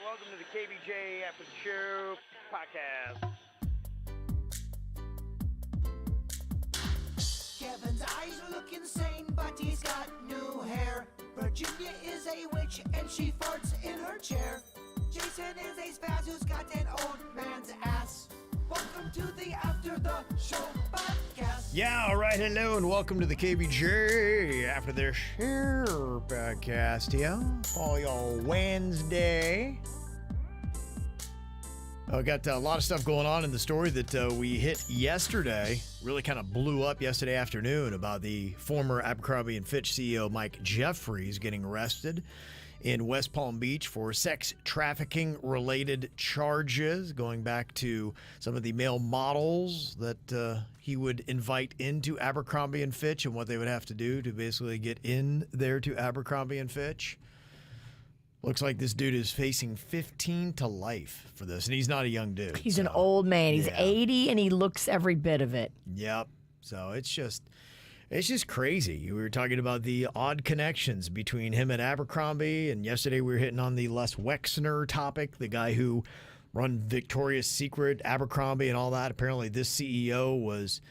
Welcome to the KVJ After the Show podcast. Kevin's eyes look insane, but he's got new hair. Virginia is a witch, and she farts in her chair. Jason is a spaz who's got an old man's ass. Welcome to the After the Show podcast. Yeah, all right, hello, and welcome to the KVJ After the Show podcast, yeah, for your Wednesday. We got a lot of stuff going on in the story that we hit yesterday. Really kind of blew up yesterday afternoon about the former Abercrombie & Fitch CEO Mike Jeffries getting arrested in West Palm Beach for sex trafficking related charges, going back to some of the male models that he would invite into Abercrombie & Fitch and what they would have to do to basically get in there to Abercrombie & Fitch. Looks like this dude is facing 15 to life for this, and he's not a young dude. He's an old man. He's 80, and he looks every bit of it. Yep. So it's just crazy. We were talking about the odd connections between him and Abercrombie, and yesterday we were hitting on the Les Wexner topic, the guy who run Victoria's Secret, Abercrombie, and all that. Apparently, this CEO was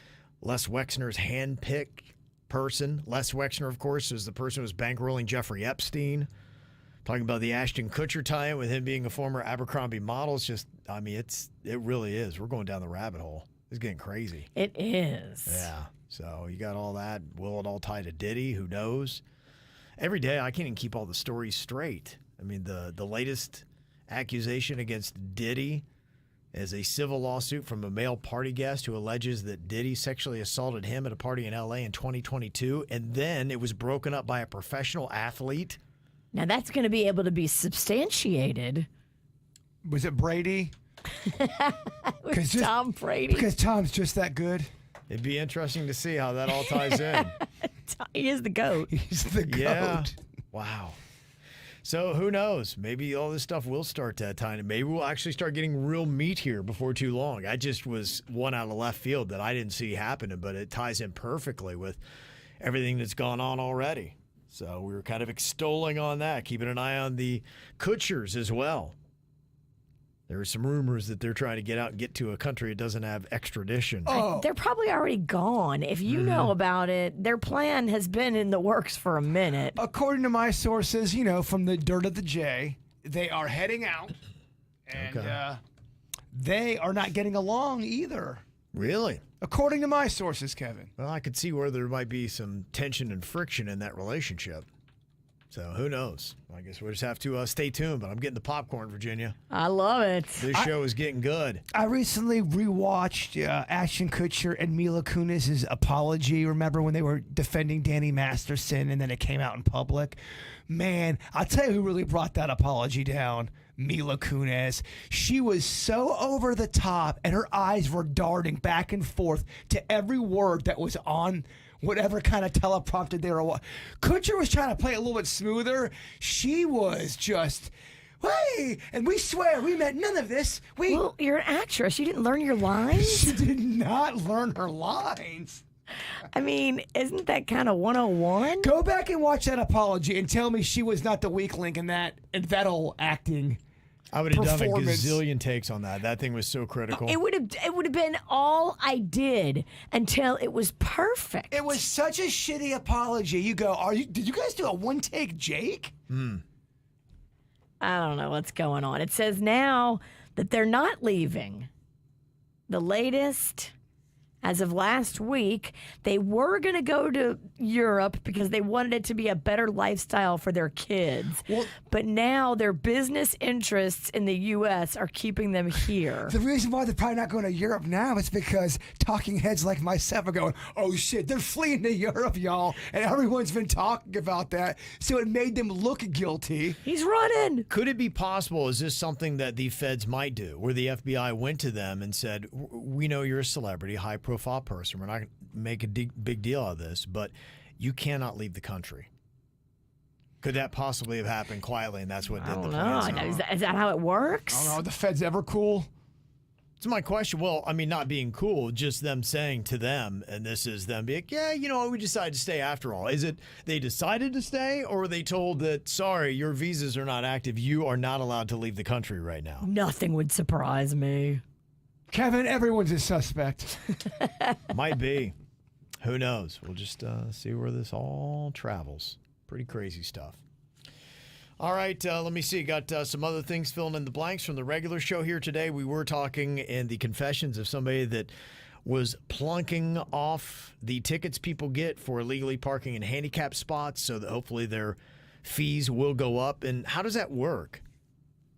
Les Wexner's handpicked person. Les Wexner, of course, is the person who was bankrolling Jeffrey Epstein. Talking about the Ashton Kutcher tie-in with him being a former Abercrombie model. It's just, I mean, it really is. We're going down the rabbit hole. It's getting crazy. It is. Yeah. So you got all that. Will it all tie to Diddy? Who knows? Every day, I can't even keep all the stories straight. I mean, the latest accusation against Diddy is a civil lawsuit from a male party guest who alleges that Diddy sexually assaulted him at a party in L.A. in 2022, and then it was broken up by a professional athlete. Now, that's going to be able to be substantiated. Was it Brady? With Tom Brady. Because Tom's just that good. It'd be interesting to see how that all ties in. He is the GOAT. He's the GOAT. Yeah. Wow. So who knows? Maybe all this stuff will start tying in. Maybe we'll actually start getting real meat here before too long. I just was one out of left field that I didn't see happening, but it ties in perfectly with everything that's gone on already. So we were kind of extolling on that, keeping an eye on the Kutchers as well. There are some rumors that they're trying to get out and get to a country that doesn't have extradition. Oh. They're probably already gone. If you know about it, their plan has been in the works for a minute. According to my sources, from the dirt of the J, they are heading out, and they are not getting along either. Really? According to my sources, Kevin. Well, I could see where there might be some tension and friction in that relationship. So who knows? I guess we'll just have to stay tuned, but I'm getting the popcorn, Virginia. I love it. This show is getting good. I recently rewatched Ashton Kutcher and Mila Kunis' apology. Remember when they were defending Danny Masterson and then it came out in public? Man, I'll tell you who really brought that apology down. Mila Kunis. She was so over the top and her eyes were darting back and forth to every word that was on whatever kind of teleprompter they were. Kutcher was trying to play it a little bit smoother. She was just, hey, and we swear we meant none of this. Well, you're an actress. You didn't learn your lines? She did not learn her lines. I mean, isn't that kind of 101? Go back and watch that apology and tell me she was not the weak link in that old acting. I would have done a performance. gazillion takes on that. That thing was so critical. It would have been all I did until it was perfect. It was such a shitty apology. You go, did you guys do a one-take Jake? I don't know what's going on. It says now that they're not leaving. The latest, as of last week, they were going to go to Europe because they wanted it to be a better lifestyle for their kids. But now their business interests in the U.S. are keeping them here. The reason why they're probably not going to Europe now is because talking heads like myself are going, oh shit, they're fleeing to Europe, y'all. And everyone's been talking about that. So it made them look guilty. He's running. Could it be possible, is this something that the feds might do, where the FBI went to them and said, we know you're a celebrity, high-profile person. We're not going to make a big deal out of this, but you cannot leave the country. Could that possibly have happened quietly, and that's what did the plan? Is that how it works? I don't know. Are the feds ever cool? It's my question. Well, I mean, not being cool, just them saying to them, and this is them being, yeah, you know what, we decided to stay after all. Is it they decided to stay, or were they told that, sorry, your visas are not active, you are not allowed to leave the country right now? Nothing would surprise me. Kevin, everyone's a suspect. Might be. Who knows? We'll just see where this all travels. Pretty crazy stuff. All right, let me see. Got some other things filling in the blanks from the regular show here today. We were talking in the confessions of somebody that was plunking off the tickets people get for illegally parking in handicap spots so that hopefully their fees will go up. And how does that work?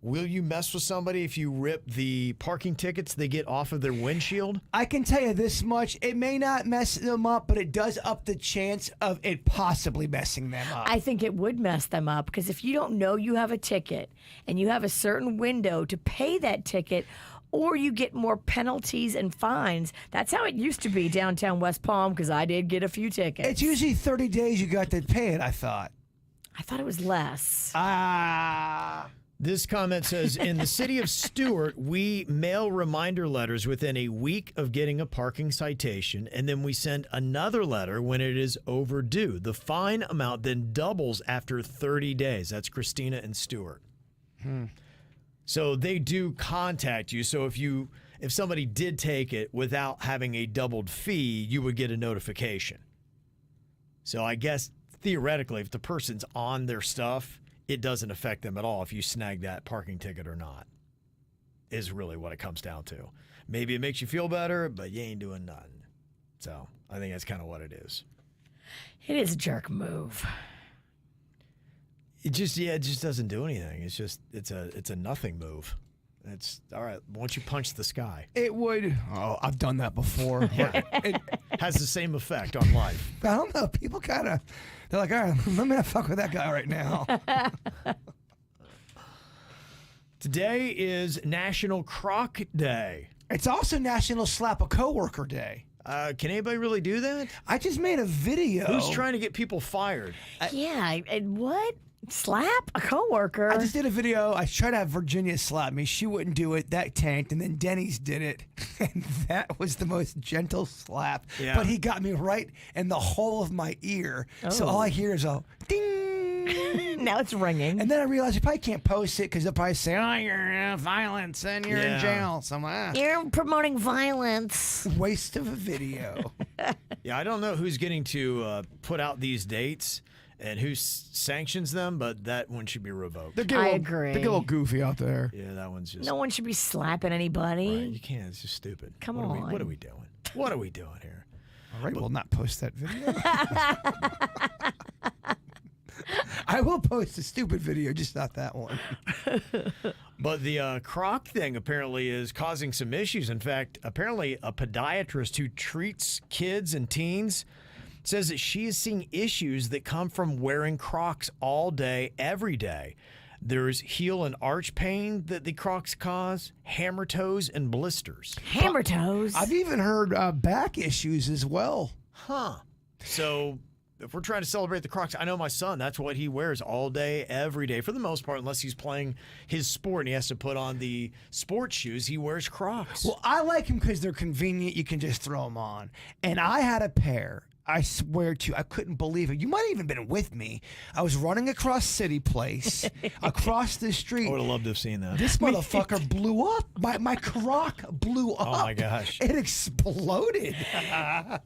Will you mess with somebody if you rip the parking tickets they get off of their windshield? I can tell you this much. It may not mess them up, but it does up the chance of it possibly messing them up. I think it would mess them up because if you don't know you have a ticket and you have a certain window to pay that ticket, or you get more penalties and fines. That's how it used to be downtown West Palm because I did get a few tickets. It's usually 30 days you got to pay it, I thought. I thought it was less. This comment says, in the city of Stuart, we mail reminder letters within a week of getting a parking citation, and then we send another letter when it is overdue. The fine amount then doubles after 30 days. That's Christina and Stuart. So they do contact you. So if somebody did take it without having a doubled fee, you would get a notification. So I guess theoretically, if the person's on their stuff, it doesn't affect them at all if you snag that parking ticket or not, is really what it comes down to. Maybe it makes you feel better, but you ain't doing nothing. So I think that's kind of what it is. It is a jerk move. It just doesn't do anything. It's a nothing move. It's all right. Once you punch the sky, It would. Oh, I've done that before. yeah, it has the same effect on life. I don't know. People kind of, they're like, all right, let me not fuck with that guy right now. Today is National Croc Day. It's also National Slap a Coworker Day. Can anybody really do that? I just made a video. Who's trying to get people fired? Yeah, and what? Slap a coworker? I just did a video. I tried to have Virginia slap me. She wouldn't do it. That tanked. And then Denny's did it. And that was the most gentle slap. Yeah. But he got me right in the whole of my ear. So all I hear is a ding. Now it's ringing. And then I realized you probably can't post it because they'll probably say, oh, you're violence and you're in jail. So I'm like, You're promoting violence. waste of a video. Yeah, I don't know who's getting to put out these dates and who sanctions them, but that one should be revoked. I agree. They get a little goofy out there. Yeah, that one's just... No one should be slapping anybody. Right, you can't. It's just stupid. Come What are on. we doing? What are we doing here? All right, we'll not post that video. I will post a stupid video, just not that one. But the Croc thing apparently is causing some issues. In fact, apparently a podiatrist who treats kids and teens says that she is seeing issues that come from wearing Crocs all day, every day. There's heel and arch pain that the Crocs cause, hammer toes, and blisters. Hammer toes. I've even heard back issues as well. Huh. So if we're trying to celebrate the Crocs, I know my son, that's what he wears all day, every day. For the most part, unless he's playing his sport and he has to put on the sports shoes, he wears Crocs. Well, I like them because they're convenient. You can just throw them on. And I had a pair. I swear to you, I couldn't believe it. You might have even been with me. I was running across City Place, across the street. I would have loved to have seen that. This motherfucker blew up. My Croc blew up. Oh, my gosh. It exploded.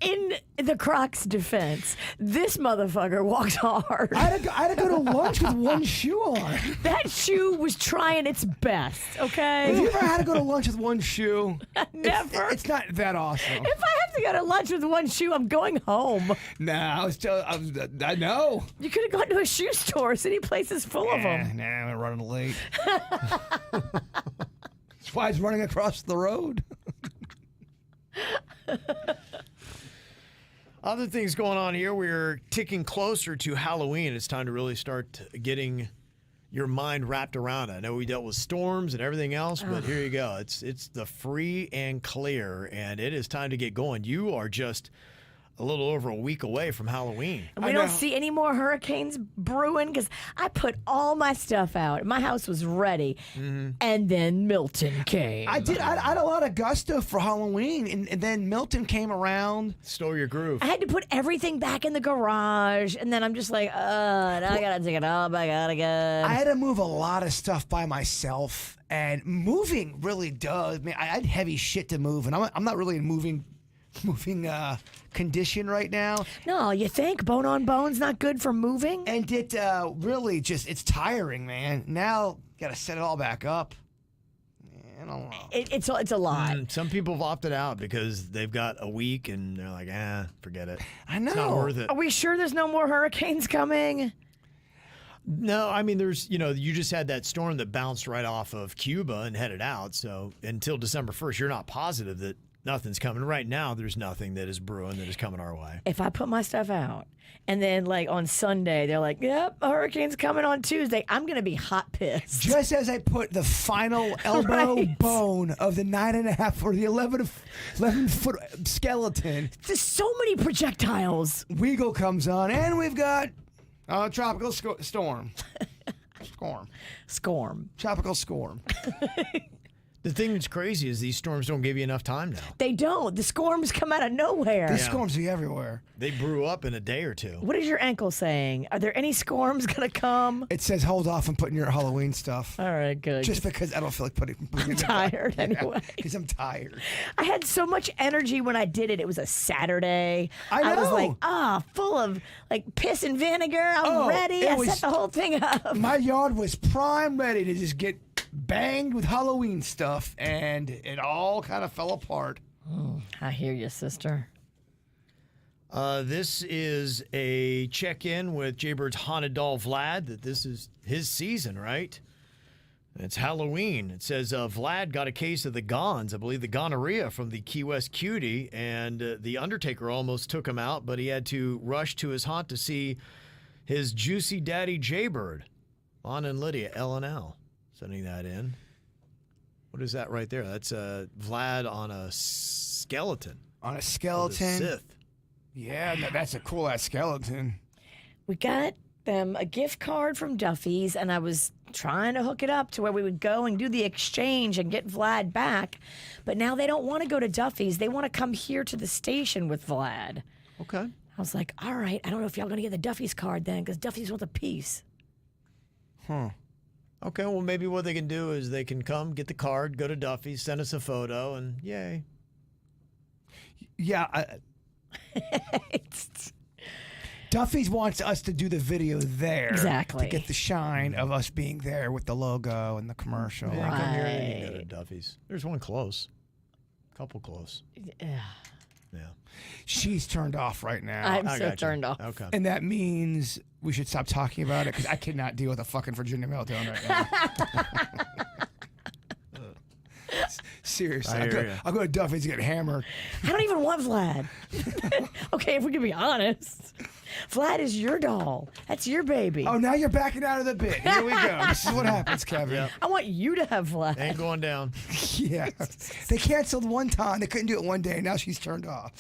In the Croc's defense, this motherfucker walks hard. I had to go to lunch with one shoe on. That shoe was trying its best, okay? Have you ever had to go to lunch with one shoe? Never. It's not that awesome. If I have to go to lunch with one shoe, I'm going home. Nah, I know. You could have gone to a shoe store. City Place is full of them. Nah, I'm running late. That's why he's running across the road. Other things going on here. We're ticking closer to Halloween. It's time to really start getting your mind wrapped around it. I know we dealt with storms and everything else, but here you go. It's the free and clear, and it is time to get going. You are just a little over a week away from Halloween. And we don't see any more hurricanes brewing because I put all my stuff out. My house was ready. And then Milton came. I had a lot of gusto for Halloween, and then Milton came around. Stole your groove. I had to put everything back in the garage. And then I'm just like, now I got to take it all back out again. I had to move a lot of stuff by myself, and moving really does. I mean, I had heavy shit to move, and I'm not really in moving condition right now. No, you think bone on bone's not good for moving? And it really it's tiring, man. Now got to set it all back up. I don't know. It's a lot. Some people have opted out because they've got a week and they're like, forget it. I know. It's not worth it. Are we sure there's no more hurricanes coming? No, I mean, there's, you just had that storm that bounced right off of Cuba and headed out. So until December 1st, you're not positive that nothing's coming. Right now, there's nothing that is brewing that is coming our way. If I put my stuff out and then like on Sunday, they're like, yep, a hurricane's coming on Tuesday, I'm going to be hot pissed. Just as I put the final elbow bone of the 9.5 or the 11-foot skeleton. There's so many projectiles. Weagle comes on, and we've got tropical storm. Scorm. Tropical storm. The thing that's crazy is these storms don't give you enough time now. They don't. The storms come out of nowhere. These storms be everywhere. They brew up in a day or two. What is your ankle saying? Are there any storms going to come? It says hold off on putting your Halloween stuff. All right, good. Just because I don't feel like putting I'm tired anyway. Because I'm tired. I had so much energy when I did it. It was a Saturday. I know. was like, full of like piss and vinegar. I'm ready. I set the whole thing up. My yard was prime ready to just get banged with Halloween stuff, and it all kind of fell apart. I hear you, sister. This is a check-in with Jaybird's haunted doll Vlad, that this is his season, right? It's Halloween. It says Vlad got a case of the gons, I believe the gonorrhea from the Key West cutie, and the Undertaker almost took him out, but he had to rush to his haunt to see his juicy daddy Jaybird. Lon and Lydia, L&L. Sending that in. What is that right there? That's Vlad on a skeleton. On a skeleton? Sith. Yeah, that's a cool-ass skeleton. We got them a gift card from Duffy's, and I was trying to hook it up to where we would go and do the exchange and get Vlad back. But now they don't want to go to Duffy's. They want to come here to the station with Vlad. Okay. I was like, all right, I don't know if y'all going to get the Duffy's card then, because Duffy's wants a piece. Okay, well, maybe what they can do is they can come, get the card, go to Duffy's, send us a photo, and yay. Yeah. Duffy's wants us to do the video there. Exactly. To get the shine of us being there with the logo and the commercial. Yeah, come here and you can go to Duffy's. There's one close. Couple close. Yeah. She's turned off right now. I'm so turned off. Okay. And that means we should stop talking about it because I cannot deal with a fucking Virginia meltdown right now. Seriously. I'll go to Duffy's and get hammered. I don't even want Vlad. Okay, if we can be honest. Vlad is your doll. That's your baby. Oh, now you're backing out of the bit. Here we go. This is what happens, Kevin. Yep. I want you to have Vlad. Ain't going down. Yeah. They canceled one time. They couldn't do it one day. Now she's turned off.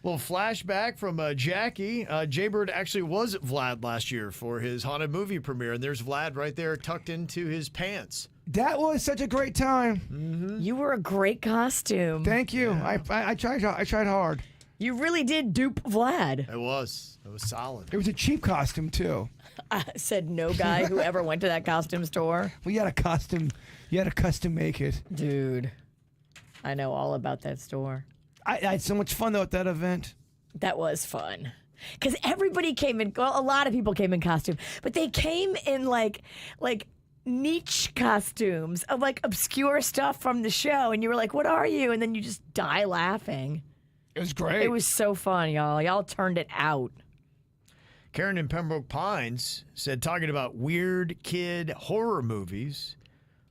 Well, flashback from Jackie. Jaybird actually was Vlad last year for his haunted movie premiere, and there's Vlad right there tucked into his pants. That was such a great time. You were a great costume. Thank you. Yeah. I tried hard. You really did dupe Vlad. It was solid. It was a cheap costume too. I said no guy who ever went to that costume store. We had a custom. You had to custom make it. Dude, I know all about that store. I had so much fun though at that event. That was fun. Because everybody came in, well, a lot of people came in costume, but they came in like niche costumes of like obscure stuff from the show. And you were like, what are you? And then you just die laughing. It was great. It was so fun, y'all. Y'all turned it out. Karen in Pembroke Pines said, talking about weird kid horror movies,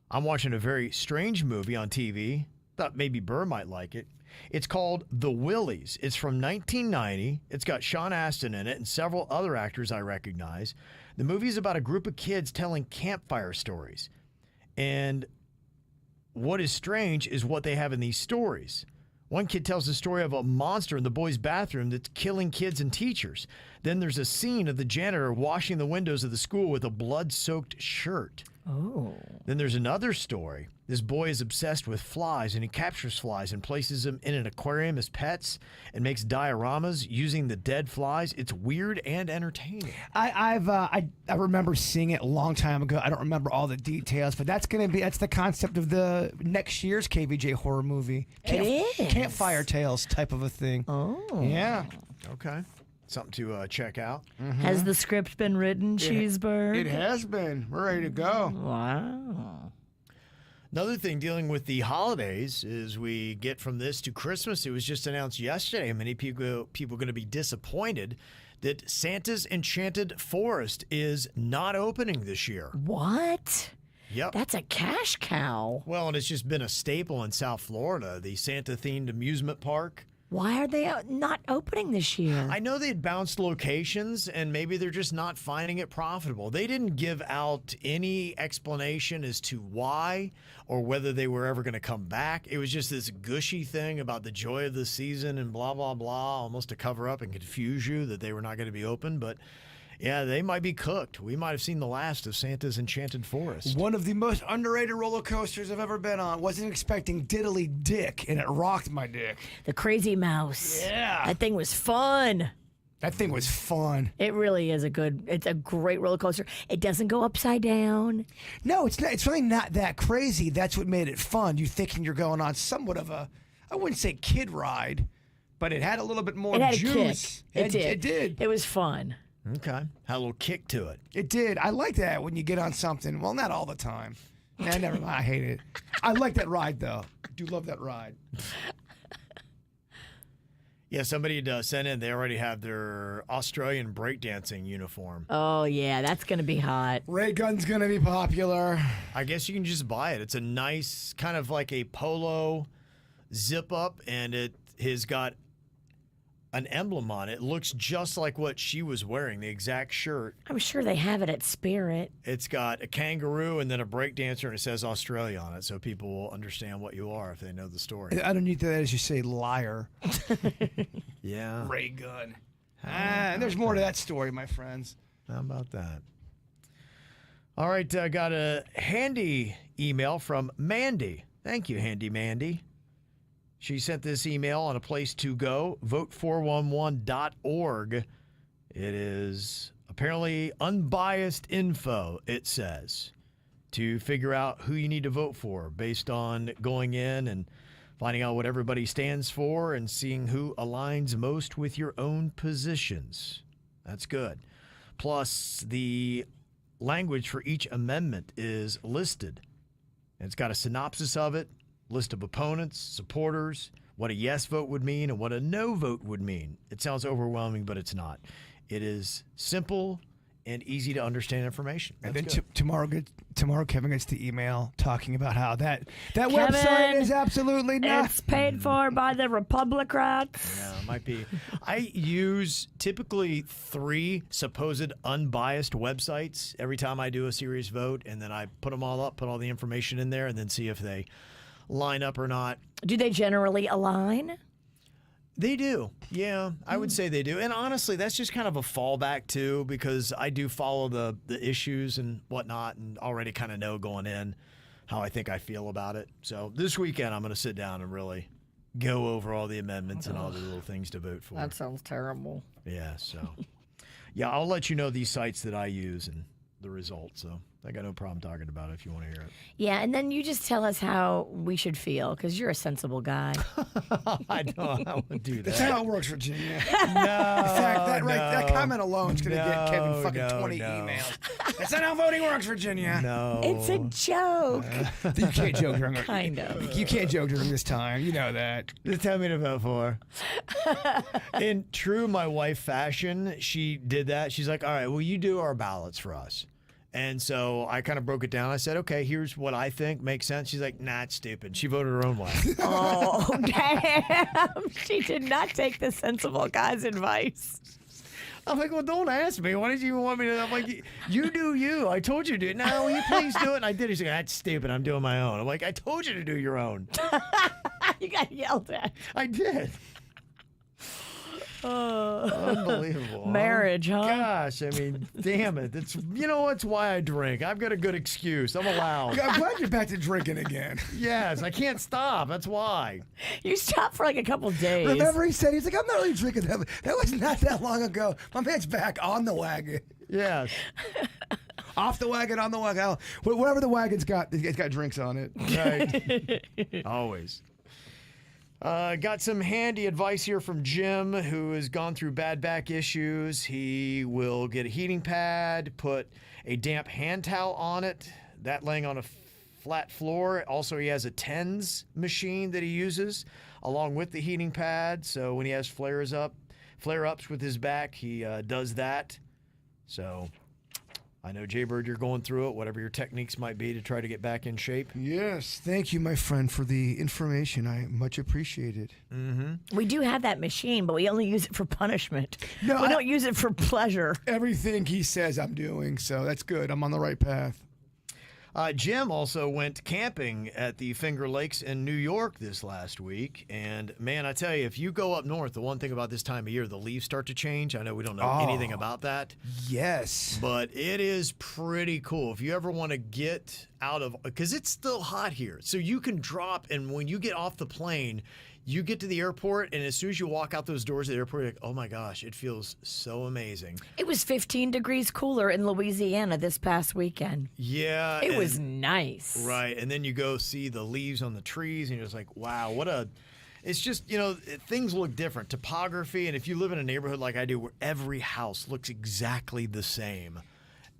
I'm watching a very strange movie on TV. Thought maybe Burr might like it. It's called The Willies. It's from 1990. It's got Sean Astin in it and several other actors I recognize. The movie is about a group of kids telling campfire stories. And what is strange is what they have in these stories. One kid tells the story of a monster in the boys' bathroom that's killing kids and teachers. Then there's a scene of the janitor washing the windows of the school with a blood-soaked shirt. Oh. Then there's another story. This boy is obsessed with flies, and he captures flies and places them in an aquarium as pets and makes dioramas using the dead flies. It's weird and entertaining. I remember seeing it a long time ago. I don't remember all the details, but that's the concept of the next year's KVJ horror movie. It is. Campfire Tales type of a thing. Oh. Yeah. Okay. Something to check out. Has the script been written, Cheeseburg? It has been. We're ready to go. Wow. Another thing dealing with the holidays is we get from this to Christmas. It was just announced yesterday. Many people are going to be disappointed that Santa's Enchanted Forest is not opening this year. What? Yep. That's a cash cow. Well, and it's just been a staple in South Florida, the Santa-themed amusement park. Why are they not opening this year? I know they'd bounced locations, and maybe they're just not finding it profitable. They didn't give out any explanation as to why or whether they were ever going to come back. It was just this gushy thing about the joy of the season and blah, blah, blah, almost to cover up and confuse you that they were not going to be open. But yeah, they might be cooked. We might have seen the last of Santa's Enchanted Forest. One of the most underrated roller coasters I've ever been on. Wasn't expecting diddly dick, and it rocked my dick. The Crazy Mouse. Yeah. That thing was fun. That thing was fun. It really is it's a great roller coaster. It doesn't go upside down. No, it's not. It's really not that crazy. That's what made it fun. You're thinking you're going on somewhat of a, I wouldn't say kid ride, but it had a little bit more It had juice. a kick. It did. It did. It was fun. Okay. Had a little kick to it. It did. I like that when you get on something. Well, not all the time. Nah, never mind. I hate it. I like that ride, though. I do love that ride. Yeah, somebody sent in. They already have their Australian breakdancing uniform. Oh, yeah. That's going to be hot. Ray gun's going to be popular. I guess you can just buy it. It's a nice kind of like a polo zip up, and it has got an emblem on it. It looks just like what she was wearing, the exact shirt. I'm sure they have it at Spirit. It's got a kangaroo and then a breakdancer, and it says Australia on it, so people will understand what you are if they know the story. Underneath that, as you say, liar. Yeah. Ray gun. And there's more to that story, my friends. How about that? All right, I got a handy email from Mandy. Thank you, Handy Mandy. She sent this email on a place to go, vote411.org. It is apparently unbiased info, it says, to figure out who you need to vote for based on going in and finding out what everybody stands for and seeing who aligns most with your own positions. That's good. Plus, the language for each amendment is listed. And it's got a synopsis of it, list of opponents, supporters, what a yes vote would mean and what a no vote would mean. It sounds overwhelming, but it's not. It is simple and easy to understand information. And That's then good. tomorrow Kevin gets the email talking about how that website is absolutely not. It's paid for by the Republicrats. Yeah, it might be. I use typically 3 supposed unbiased websites every time I do a serious vote, and then I put them all up, put all the information in there, and then see if they line up or not. Do they generally align? They do. Yeah, I would say they do. And honestly, that's just kind of a fallback too, because I do follow the issues and whatnot and already kind of know going in how I think I feel about it. So this weekend, I'm going to sit down and really go over all the amendments and all the little things to vote for. That sounds terrible. Yeah, so. Yeah, I'll let you know these sites that I use and the results. So I got no problem talking about it if you want to hear it. Yeah, and then you just tell us how we should feel, because you're a sensible guy. I won't do that. That's how it works, Virginia. No, In fact, that comment alone is going to get Kevin fucking 20 no. emails. That's not how voting works, Virginia. No. It's a joke. You can't joke during Kind of. You can't joke during this time. You know that. Just tell me to vote for. In true my wife fashion, she did that. She's like, all right, well, you do our ballots for us. And so I kind of broke it down. I said, okay, here's what I think makes sense. She's like, nah, it's stupid. She voted her own way. Oh, damn. She did not take the sensible guy's advice. I'm like, well, don't ask me. Why did you even want me to? I'm like, you do you. I told you to do it. No, will you please do it? And I did. She's like, that's stupid. I'm doing my own. I'm like, I told you to do your own. You got yelled at. I did. Unbelievable. Marriage, huh? Gosh, I mean, damn it. That's that's why I drink. I've got a good excuse. I'm allowed. I'm glad you're back to drinking again. Yes, I can't stop. That's why. You stopped for like a couple days. Remember he said, he's like, I'm not really drinking that. That was not that long ago. My man's back on the wagon. Yes. Off the wagon, on the wagon. Whatever the wagon's got, it's got drinks on it. Right. Always. Got some handy advice here from Jim, who has gone through bad back issues. He will get a heating pad, put a damp hand towel on it, that laying on a flat floor. Also, he has a TENS machine that he uses along with the heating pad. So when he has flare-ups with his back, he does that. So I know, Jaybird, you're going through it, whatever your techniques might be to try to get back in shape. Yes. Thank you, my friend, for the information. I much appreciate it. Mm-hmm. We do have that machine, but we only use it for punishment. No, we don't use it for pleasure. Everything he says I'm doing, so that's good. I'm on the right path. Jim also went camping at the Finger Lakes in New York this last week. And, man, I tell you, if you go up north, the one thing about this time of year, the leaves start to change. I know we don't know anything about that. Yes. But it is pretty cool. If you ever want to get out of – because it's still hot here. So you can drop, and when you get off the plane – you get to the airport, and as soon as you walk out those doors of the airport, you're like, oh, my gosh, it feels so amazing. It was 15 degrees cooler in Louisiana this past weekend. Yeah. It was nice. Right. And then you go see the leaves on the trees, and you're just like, wow, what a – it's just, things look different. Topography, and if you live in a neighborhood like I do where every house looks exactly the same,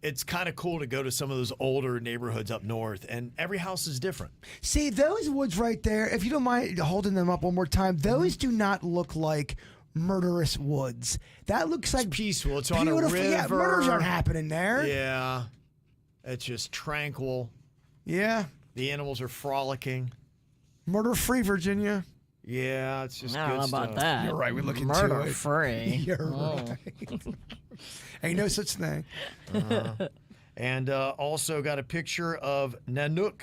it's kind of cool to go to some of those older neighborhoods up north, and every house is different. See, those woods right there, if you don't mind holding them up one more time, those do not look like murderous woods. That looks like peaceful. It's on a river. Yeah, murders aren't happening there. Yeah. It's just tranquil. Yeah. The animals are frolicking. Murder-free, Virginia. Yeah, it's just I good don't know stuff. about that. You're right. We look into Murder it. free. You're right. Ain't no such thing. And also got a picture of Nanook.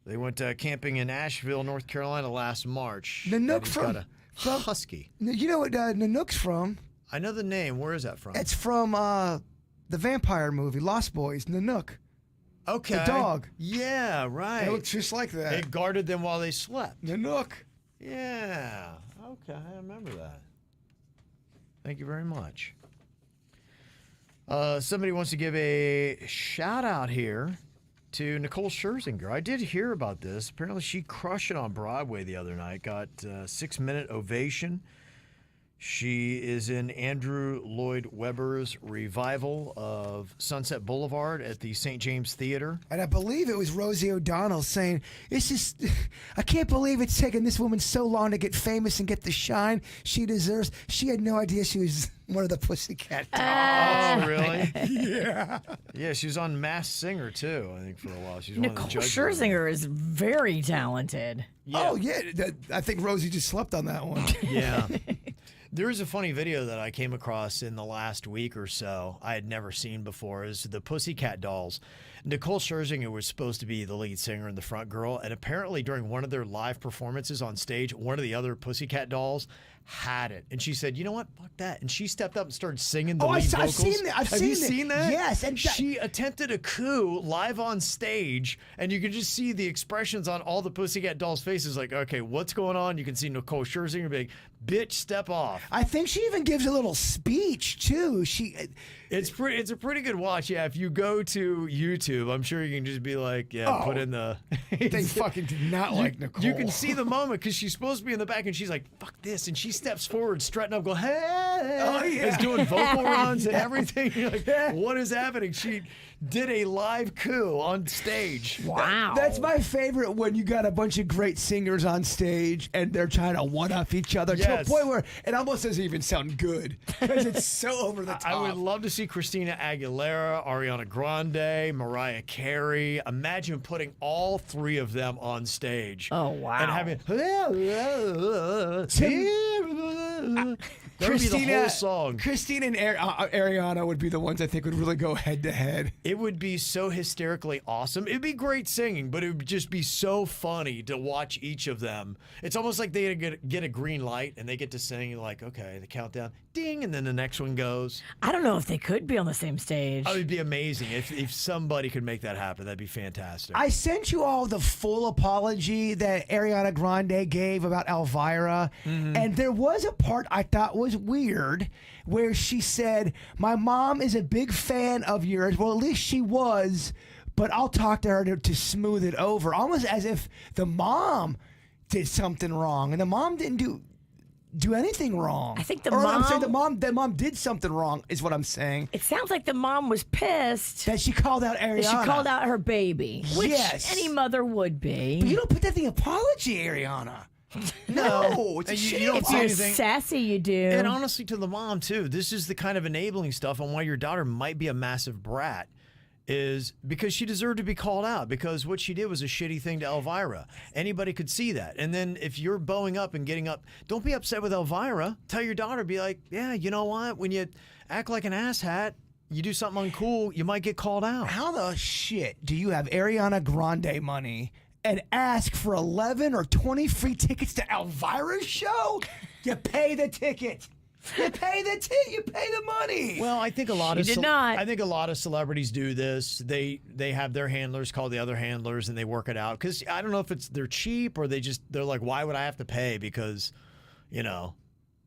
They went camping in Asheville, North Carolina last March. Nanook got a Husky. You know what Nanook's from? I know the name. Where is that from? It's from the vampire movie, Lost Boys, Nanook. Okay. The dog. Yeah, right. It looks just like that. It guarded them while they slept. Nanook. Yeah. Okay, I remember that. Thank you very much. Somebody wants to give a shout out here to Nicole Scherzinger. I did hear about this. Apparently she crushed it on Broadway the other night. Got a 6-minute ovation. She is in Andrew Lloyd Webber's revival of Sunset Boulevard at the St. James Theater. And I believe it was Rosie O'Donnell saying, I can't believe it's taken this woman so long to get famous and get the shine she deserves. She had no idea she was one of the Pussycat Dolls. Oh, really? Yeah. Yeah, she was on Masked Singer, too, I think, for a while. She's Nicole one of the judges. Scherzinger is very talented. Yeah. Oh, yeah. I think Rosie just slept on that one. Yeah. There is a funny video that I came across in the last week or so I had never seen before. Is the Pussycat Dolls. Nicole Scherzinger was supposed to be the lead singer and the front girl, and apparently during one of their live performances on stage, one of the other Pussycat Dolls had it. And she said, you know what? Fuck that. And she stepped up and started singing the lead vocals. I've seen that. Have you seen that? Yes. And she attempted a coup live on stage, and you could just see the expressions on all the Pussycat Dolls' faces like, okay, what's going on? You can see Nicole Scherzinger being, bitch, step off. I think she even gives a little speech, too. It's a pretty good watch. Yeah, if you go to YouTube, I'm sure you can just be like, put in the... They fucking did not like Nicole. You can see the moment because she's supposed to be in the back, and she's like, fuck this. And she steps forward, strutting up, going, hey. Oh, yeah. Is doing vocal runs and everything. You're like, what is happening? She did a live coup on stage. Wow. That's my favorite when you got a bunch of great singers on stage and they're trying to one-up each other to a Yes. point where it almost doesn't even sound good because it's so over the top. I would love to see Christina Aguilera, Ariana Grande, Mariah Carey. Imagine putting all three of them on stage. Oh, wow. And having... That would be the whole song. Christina and Ariana would be the ones I think would really go head to head. It would be so hysterically awesome. It'd be great singing, but it would just be so funny to watch each of them. It's almost like they get a green light and they get to sing, like, okay, the countdown, ding, and then the next one goes. I don't know if they could be on the same stage. Oh, it'd be amazing. If somebody could make that happen, that'd be fantastic. I sent you all the full apology that Ariana Grande gave about Elvira, and there was a part I thought was weird where she said, "My mom is a big fan of yours." Well, at least she was, but I'll talk to her to smooth it over, almost as if the mom did something wrong, and the mom didn't do anything wrong. I think the I'm saying mom- the mom did something wrong, is what I'm saying. It sounds like the mom was pissed That she called out Ariana. that she called out her baby, which Yes. any mother would be. But you don't put that in the apology, Ariana. No, it's a And shame. you don't If say you're anything. sassy, you do. And honestly, to the mom, too, this is the kind of enabling stuff on why your daughter might be a massive brat, is because she deserved to be called out, because what she did was a shitty thing to Elvira. Anybody could see that. And then if you're bowing up and getting up, don't be upset with Elvira. Tell your daughter, be like, yeah, you know what? When you act like an asshat, you do something uncool, you might get called out. How the shit do you have Ariana Grande money and ask for 11 or 20 free tickets to Elvira's show? You pay the ticket. You pay the money. Well, I think a lot She of did not. I think a lot of celebrities do this. They have their handlers call the other handlers and they work it out, because I don't know if it's they're cheap or they're like, why would I have to pay? Because, you know,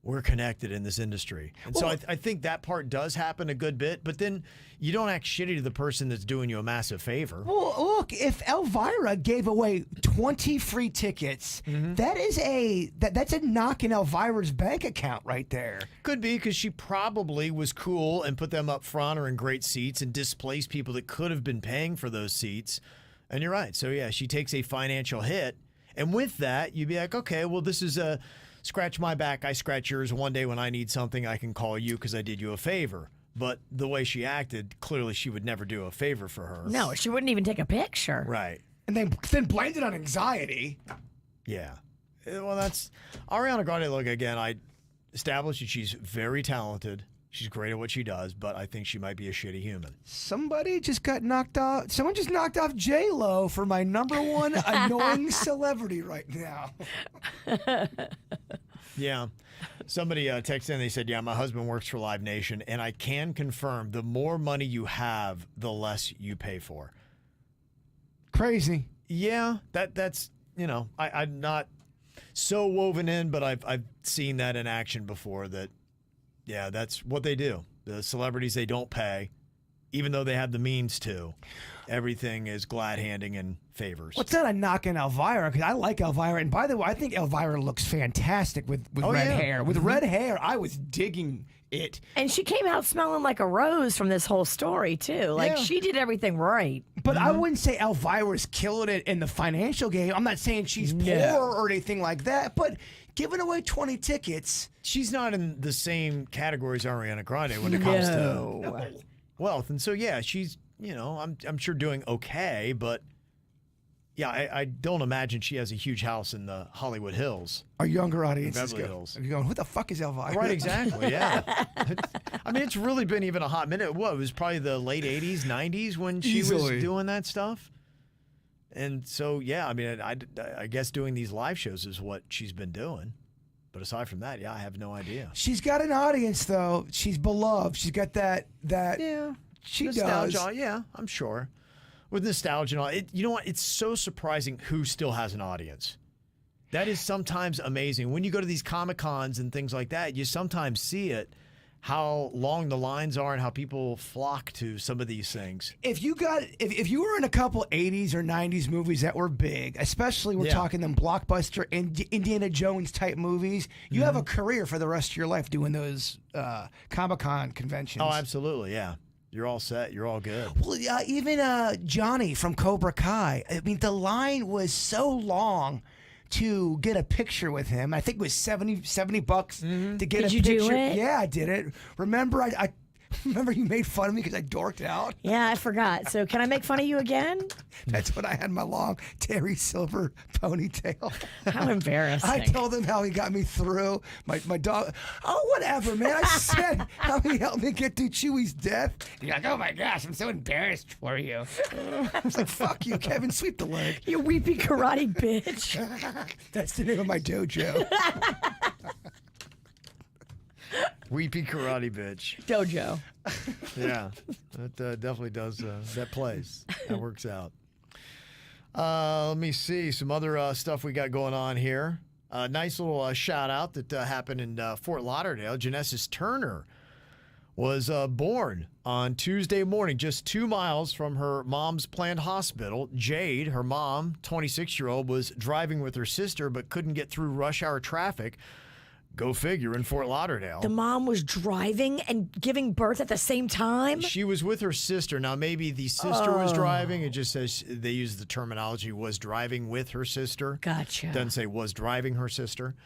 we're connected in this industry. And so I think that part does happen a good bit, but then you don't act shitty to the person that's doing you a massive favor. Well, look, if Elvira gave away 20 free tickets, that's a knock in Elvira's bank account right there. Could be, because she probably was cool and put them up front or in great seats and displaced people that could have been paying for those seats. And you're right. So, yeah, she takes a financial hit. And with that, you'd be like, okay, well, this is a scratch my back, I scratch yours. One day when I need something, I can call you because I did you a favor. But the way she acted, clearly she would never do a favor for her. No, she wouldn't even take a picture. Right. And then blamed it on anxiety. Yeah. Well, that's Ariana Grande. Look, again, I established that she's very talented. She's great at what she does, but I think she might be a shitty human. Somebody just got knocked off. Someone just knocked off J-Lo for my number one annoying celebrity right now. Yeah. Somebody texted in, they said, yeah, my husband works for Live Nation, and I can confirm the more money you have, the less you pay for. Crazy. Yeah, that's, you know, I'm not so woven in, but I've seen that in action before, that, yeah, that's what they do. The celebrities, they don't pay, even though they have the means to. Everything is glad handing and favors. What's that a knock on Elvira? Because I like Elvira. And by the way, I think Elvira looks fantastic with red hair. With red hair, I was digging it. And she came out smelling like a rose from this whole story, too. Like, Yeah. she did everything right. But I wouldn't say Elvira's killing it in the financial game. I'm not saying she's poor or anything like that. But giving away 20 tickets. She's not in the same category as Ariana Grande when it comes to wealth. And so, yeah, she's, you know, I'm sure doing okay, but yeah, I don't imagine she has a huge house in the Hollywood Hills. Our younger audiences Beverly Hills. are going, who the fuck is Elvira? Right, exactly, yeah. I mean, it's really been even a hot minute. What, it was probably the late 80s, 90s when she Easily. was doing that stuff? And so, yeah, I mean, I guess doing these live shows is what she's been doing. But aside from that, yeah, I have no idea. She's got an audience, though. She's beloved. She's got that. Yeah. She Nostalgia, does. yeah, I'm sure. With nostalgia and all, you know what? It's so surprising who still has an audience. That is sometimes amazing. When you go to these Comic-Cons and things like that, you sometimes see it, how long the lines are and how people flock to some of these things. If you were in a couple 80s or 90s movies that were big, especially we're Yeah. talking them blockbuster Indiana Jones type movies, you have a career for the rest of your life doing those Comic-Con conventions. Oh, absolutely, yeah. You're all set. You're all good. Well, even Johnny from Cobra Kai. I mean, the line was so long to get a picture with him. I think it was $70 to get Did a you do picture. it? Yeah, I did it. Remember, I Remember you made fun of me because I dorked out? Yeah, I forgot. So can I make fun of you again? That's when I had my long Terry Silver ponytail. How embarrassing. I told him how he got me through. My dog, oh, whatever, man. I said how he helped me get through Chewy's death. You're like, oh my gosh, I'm so embarrassed for you. I was like, fuck you, Kevin, sweep the leg. You weepy karate bitch. That's the name of my dojo. Weepy karate bitch. Dojo. Yeah, that definitely does. That plays. That works out. Let me see some other stuff we got going on here. Nice little shout out that happened in Fort Lauderdale. Genesis Turner was born on Tuesday morning, just 2 miles from her mom's planned hospital. Jade, her mom, 26-year-old, was driving with her sister but couldn't get through rush hour traffic. Go figure, in Fort Lauderdale. The mom was driving and giving birth at the same time? She was with her sister. Now, maybe the sister was driving. It just says they use the terminology was driving with her sister. Gotcha. Doesn't say was driving her sister.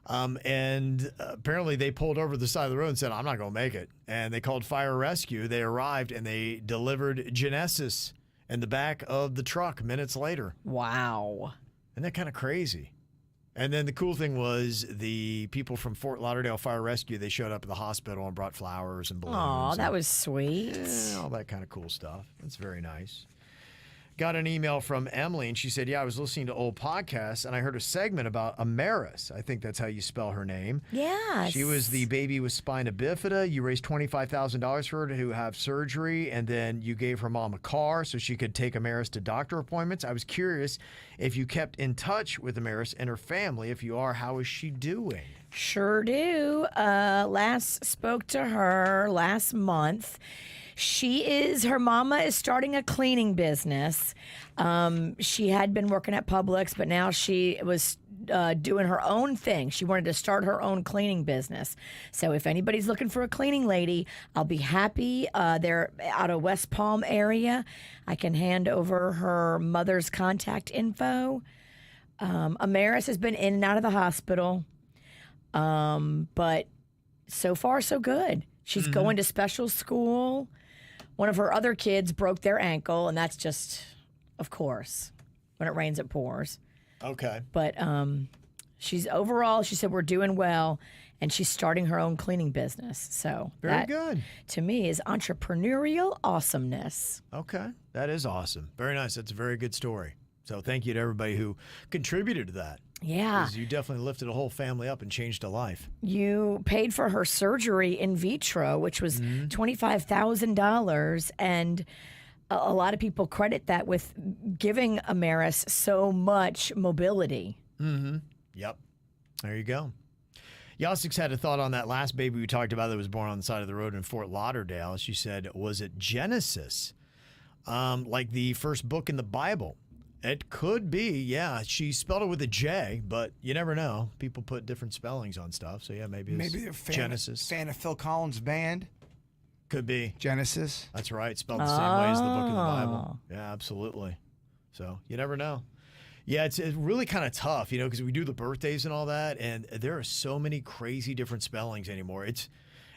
And apparently they pulled over the side of the road and said, I'm not going to make it. And they called fire rescue. They arrived and they delivered Genesis in the back of the truck minutes later. Wow. Isn't that kind of crazy? And then the cool thing was the people from Fort Lauderdale Fire Rescue, they showed up at the hospital and brought flowers and balloons. Oh, that was sweet. All that kind of cool stuff. That's very nice. Got an email from Emily, and she said, I was listening to old podcasts, and I heard a segment about Amaris. I think that's how you spell her name. Yes. She was the baby with spina bifida. You raised $25,000 for her to have surgery, and then you gave her mom a car so she could take Amaris to doctor appointments. I was curious if you kept in touch with Amaris and her family. If you are, how is she doing? Sure do. Last spoke to her last month. Her mama is starting a cleaning business. She had been working at Publix, but now she was doing her own thing. She wanted to start her own cleaning business. So if anybody's looking for a cleaning lady, I'll be happy. They're out of West Palm area. I can hand over her mother's contact info. Amaris has been in and out of the hospital, but so far so good. She's going to special school. One of her other kids broke their ankle, and that's just, of course, when it rains, it pours. Okay. But she said, we're doing well, and she's starting her own cleaning business. So Very good. To me, is entrepreneurial awesomeness. Okay. That is awesome. Very nice. That's a very good story. So thank you to everybody who contributed to that. Yeah. 'Cause you definitely lifted a whole family up and changed a life. You paid for her surgery in vitro, which was $25,000. And a lot of people credit that with giving Amaris so much mobility. Mm-hmm. Yep. There you go. Yastik's had a thought on that last baby we talked about that was born on the side of the road in Fort Lauderdale. She said, was it Genesis? Like the first book in the Bible? It could be, yeah. She spelled it with a J, but you never know. People put different spellings on stuff, so yeah, maybe it's Maybe they're Genesis. fan of Phil Collins' band. Could be. Genesis. That's right. Spelled the same way as the book in the Bible. Yeah, absolutely. So you never know. Yeah, it's really kind of tough, because we do the birthdays and all that, and there are so many crazy different spellings anymore.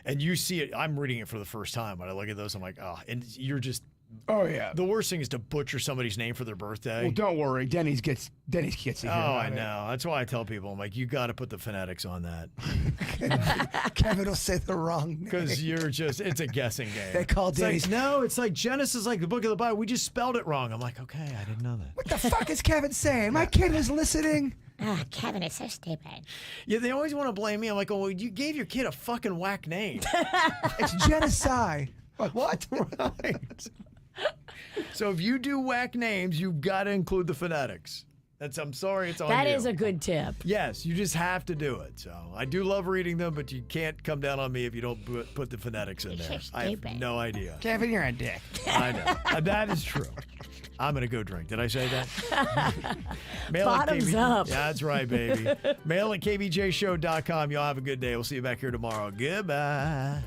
And you see it. I'm reading it for the first time. When I look at those, I'm like, oh, and you're just. Oh, yeah. The worst thing is to butcher somebody's name for their birthday. Well, don't worry. Denny's gets to hear Oh, I know. That's why I tell people, I'm like, you got to put the phonetics on that. Kevin will say the wrong name. Because it's a guessing game. They call Denny's. No, it's like Genesis, like the book of the Bible. We just spelled it wrong. I'm like, okay, I didn't know that. What the fuck is Kevin saying? My kid was listening. Kevin is so stupid. Yeah, they always want to blame me. I'm like, oh, well, you gave your kid a fucking whack name. It's genocide. What? Right. So if you do whack names, you've got to include the phonetics. I'm sorry, it's on you. That is a good tip. Yes, you just have to do it. So I do love reading them, but you can't come down on me if you don't put the phonetics in there. I have no idea. Kevin, you're a dick. I know. That is true. I'm going to go drink. Did I say that? Bottoms up. Yeah, that's right, baby. Mail at KVJShow.com. Y'all have a good day. We'll see you back here tomorrow. Goodbye.